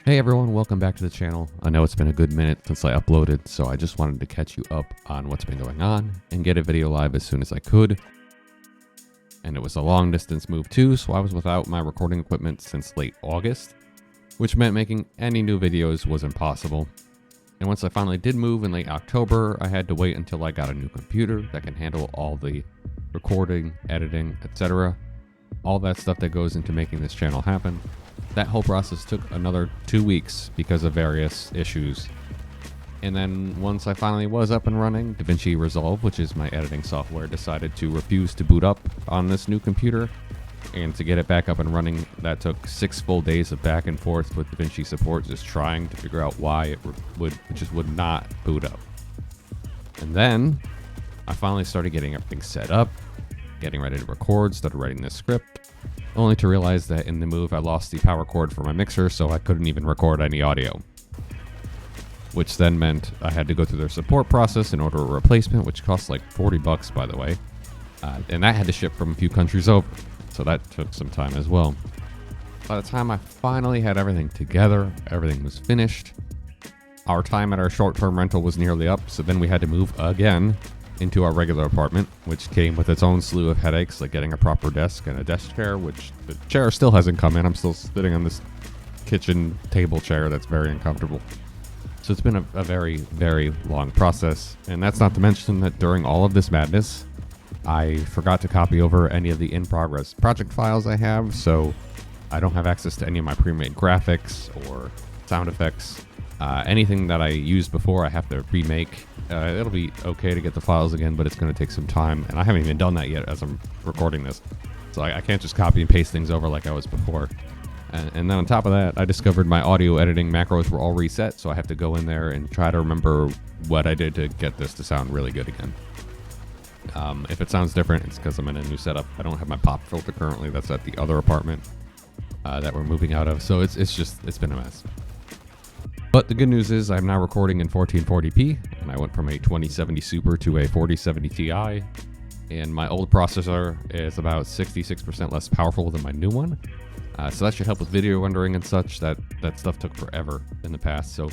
Hey everyone, welcome back to the channel. I know it's been a good minute since I uploaded, so I just wanted to catch you up on what's been going on and get a video live as soon as I could. And it was a long distance move too, so I was without my recording equipment since late August, which meant making any new videos was impossible. And once I finally did move in late October, I had to wait until I got a new computer that can handle all the recording, editing, etc. All that stuff that goes into making this channel happen. That whole process took another 2 weeks because of various issues. And then once I finally was up and running, DaVinci Resolve, which is my editing software, decided to refuse to boot up on this new computer. And to get it back up and running, that took 6 full days of back and forth with DaVinci support, just trying to figure out why it would not boot up. And then I finally started getting everything set up, getting ready to record, started writing this script, only to realize that in the move I lost the power cord for my mixer, so I couldn't even record any audio. Which then meant I had to go through their support process and order a replacement, which cost like $40 by the way. And that had to ship from a few countries over, so that took some time as well. By the time I finally had everything together, everything was finished, our time at our short-term rental was nearly up, so then we had to move again into our regular apartment, which came with its own slew of headaches, like getting a proper desk and a desk chair, which the chair still hasn't come in. I'm still sitting on this kitchen table chair that's very uncomfortable. So it's been a very, very long process. And that's not to mention that during all of this madness, I forgot to copy over any of the in-progress project files I have, so I don't have access to any of my pre-made graphics or sound effects. Anything that I used before, I have to remake. It'll be okay to get the files again, but it's going to take some time, and I haven't even done that yet as I'm recording this. So I can't just copy and paste things over like I was before. And then on top of that, I discovered my audio editing macros were all reset, so I have to go in there and try to remember what I did to get this to sound really good again. If it sounds different, it's because I'm in a new setup. I don't have my pop filter currently. That's at the other apartment that we're moving out of, so it's been a mess. But the good news is I'm now recording in 1440p, and I went from a 2070 Super to a 4070 Ti, and my old processor is about 66% less powerful than my new one. So that should help with video rendering and such. That stuff took forever in the past, so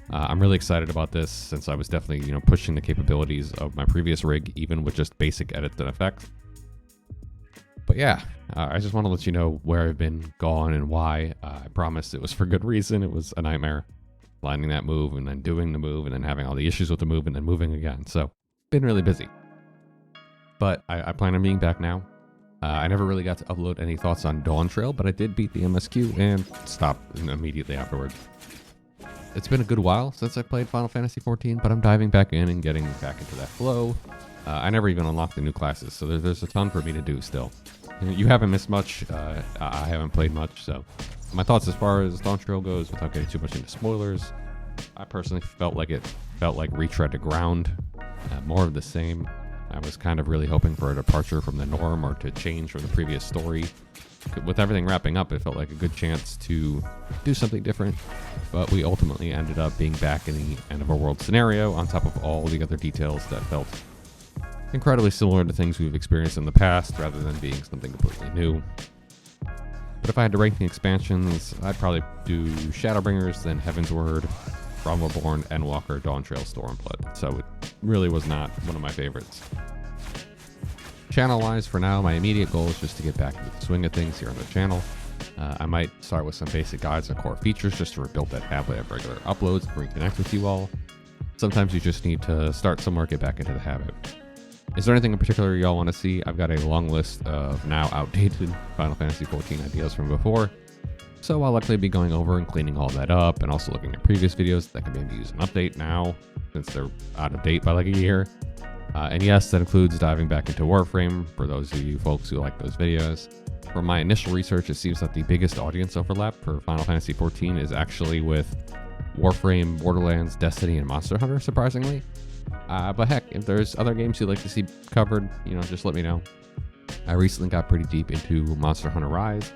I'm really excited about this, since I was definitely pushing the capabilities of my previous rig, even with just basic edits and effects. But yeah, I just want to let you know where I've been gone and why. I promise it was for good reason. It was a nightmare planning that move and then doing the move and then having all the issues with the move and then moving again. So been really busy, but I plan on being back now. I never really got to upload any thoughts on Dawn Trail, but I did beat the MSQ and stopped immediately afterwards. It's been a good while since I played Final Fantasy XIV, but I'm diving back in and getting back into that flow. I never even unlocked the new classes, so there's a ton for me to do still. You haven't missed much. I haven't played much, so my thoughts as far as Dawn Trail goes, without getting too much into spoilers, I personally felt like retreaded ground, more of the same. I was kind of really hoping for a departure from the norm or to change from the previous story. With everything wrapping up, it felt like a good chance to do something different, but we ultimately ended up being back in the end of a world scenario on top of all the other details that felt incredibly similar to things we've experienced in the past rather than being something completely new. But if I had to rank the expansions, I'd probably do Shadowbringers, then Heaven's Word, Realm Reborn, Endwalker, Dawn Trail, Stormblood. So it really was not one of my favorites. Channel-wise, for now, my immediate goal is just to get back into the swing of things here on the channel. I might start with some basic guides on core features just to rebuild that habit of regular uploads and reconnect with you all. Sometimes you just need to start somewhere, get back into the habit. Is there anything in particular y'all want to see? I've got a long list of now outdated Final Fantasy XIV ideas from before, so I'll likely be going over and cleaning all that up and also looking at previous videos that can maybe use an update now, since they're out of date by like a year. And yes, that includes diving back into Warframe for those of you folks who like those videos. From my initial research, it seems that the biggest audience overlap for Final Fantasy XIV is actually with Warframe, Borderlands, Destiny, and Monster Hunter, surprisingly. But heck, if there's other games you'd like to see covered, just let me know. I recently got pretty deep into Monster Hunter Rise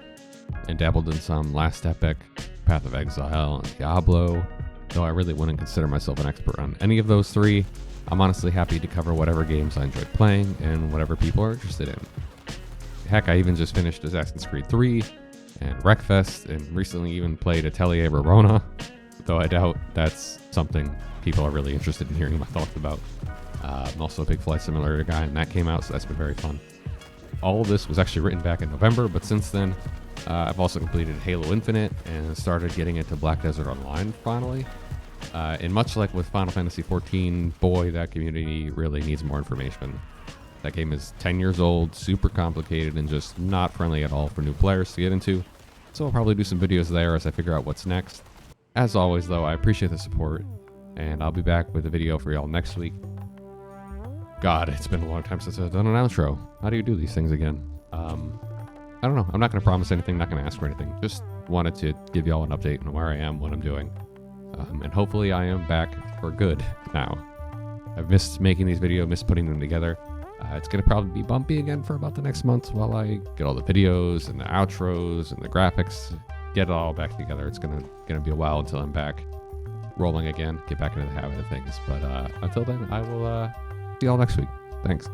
and dabbled in some Last Epic, Path of Exile, and Diablo. Though I really wouldn't consider myself an expert on any of those three, I'm honestly happy to cover whatever games I enjoyed playing and whatever people are interested in. Heck, I even just finished Assassin's Creed 3, and Wreckfest, and recently even played Atelier Verona, though I doubt that's something people are really interested in hearing my thoughts about. I'm also a big Flight Simulator guy, and that came out, so that's been very fun. All of this was actually written back in November, but since then, I've also completed Halo Infinite and started getting into Black Desert Online finally. And much like with Final Fantasy XIV, boy, that community really needs more information. That game is 10 years old, super complicated, and just not friendly at all for new players to get into. So I'll probably do some videos there as I figure out what's next. As always, though, I appreciate the support, and I'll be back with a video for y'all next week. God, it's been a long time since I've done an outro. How do you do these things again? I don't know. I'm not going to promise anything, not going to ask for anything. Just wanted to give y'all an update on where I am, what I'm doing. And hopefully I am back for good now. I've missed making these videos, missed putting them together. It's going to probably be bumpy again for about the next month while I get all the videos and the outros and the graphics, get it all back together. It's going to be a while until I'm back rolling again, get back into the habit of things. But until then, I will see y'all next week. Thanks.